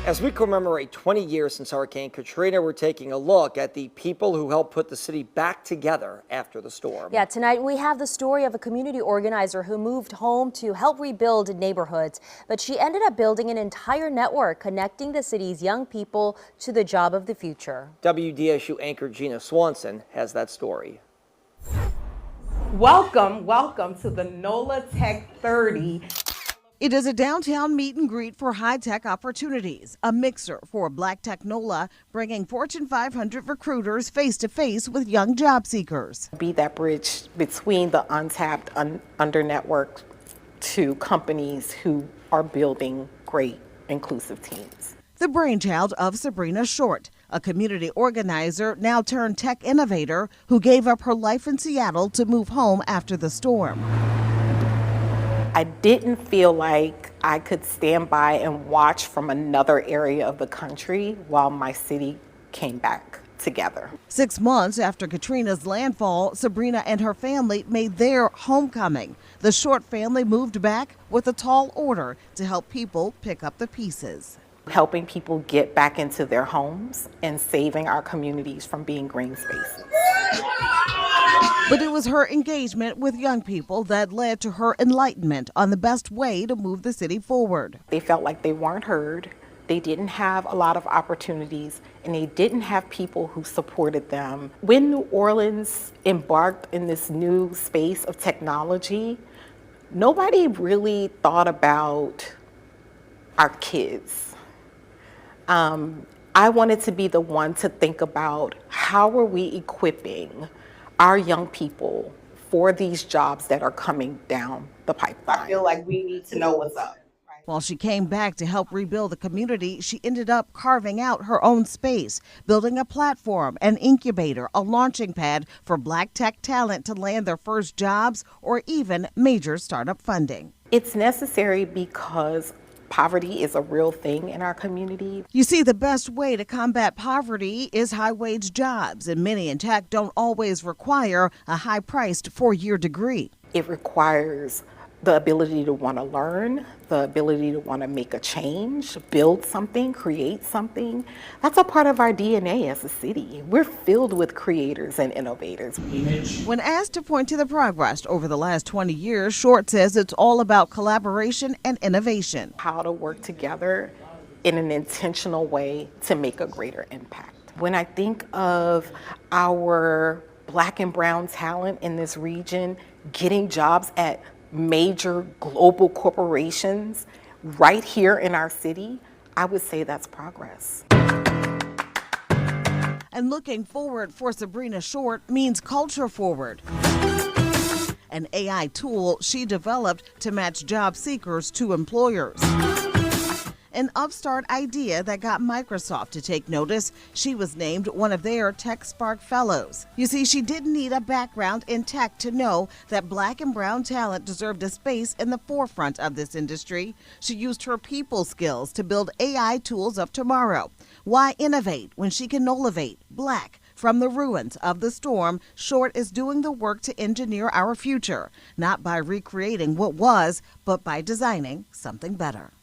As we commemorate 20 years since Hurricane Katrina, we're taking a look at the people who helped put the city back together after the storm. Yeah, tonight we have the story of a community organizer who moved home to help rebuild neighborhoods, but she ended up building an entire network connecting the city's young people to the job of the future. WDSU anchor Gina Swanson has that story. Welcome to the NOLA Tech 30. It is a downtown meet and greet for high-tech opportunities, a mixer for Black Tech NOLA, bringing Fortune 500 recruiters face-to-face with young job seekers. Be that bridge between the untapped under network to companies who are building great inclusive teams. The brainchild of Sabrina Short, a community organizer now turned tech innovator who gave up her life in Seattle to move home after the storm. I didn't feel like I could stand by and watch from another area of the country while my city came back together. 6 months after Katrina's landfall, Sabrina and her family made their homecoming. The Short family moved back with a tall order to help people pick up the pieces. Helping people get back into their homes and saving our communities from being green spaces. But it was her engagement with young people that led to her enlightenment on the best way to move the city forward. They felt like they weren't heard, they didn't have a lot of opportunities, and they didn't have people who supported them. When New Orleans embarked in this new space of technology, nobody really thought about our kids. I wanted to be the one to think about how are we equipping our young people for these jobs that are coming down the pipeline. I feel like we need to know what's up. While she came back to help rebuild the community, she ended up carving out her own space, building a platform, an incubator, a launching pad for Black tech talent to land their first jobs or even major startup funding. It's necessary because poverty is a real thing in our community. You see, the best way to combat poverty is high-wage jobs, and many in tech don't always require a high-priced 4-year degree. It requires the ability to want to learn, the ability to want to make a change, build something, create something. That's a part of our DNA as a city. We're filled with creators and innovators. When asked to point to the progress over the last 20 years, Short says it's all about collaboration and innovation. How to work together in an intentional way to make a greater impact. When I think of our Black and brown talent in this region getting jobs at major global corporations right here in our city, I would say that's progress. And looking forward for Sabrina Short means culture forward. An AI tool she developed to match job seekers to employers. An upstart idea that got Microsoft to take notice. She was named one of their TechSpark Fellows. You see, she didn't need a background in tech to know that Black and brown talent deserved a space in the forefront of this industry. She used her people skills to build AI tools of tomorrow. Why innovate when she can elevate? Black. From the ruins of the storm, Short is doing the work to engineer our future, not by recreating what was, but by designing something better.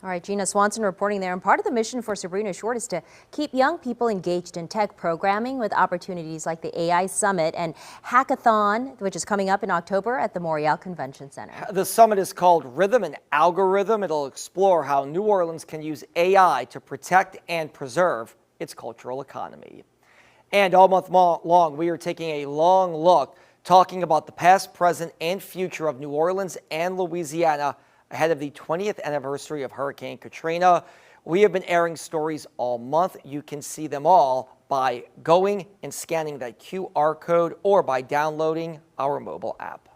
All right, Gina Swanson reporting there. And part of the mission for Sabrina Short is to keep young people engaged in tech programming with opportunities like the AI Summit and Hackathon, which is coming up in October at the Morial Convention Center. The summit is called Rhythm and Algorithm. It'll explore how New Orleans can use AI to protect and preserve its cultural economy. And all month long, we are taking a long look, talking about the past, present, and future of New Orleans and Louisiana ahead of the 20th anniversary of Hurricane Katrina. We have been airing stories all month. You can see them all by going and scanning that QR code or by downloading our mobile app.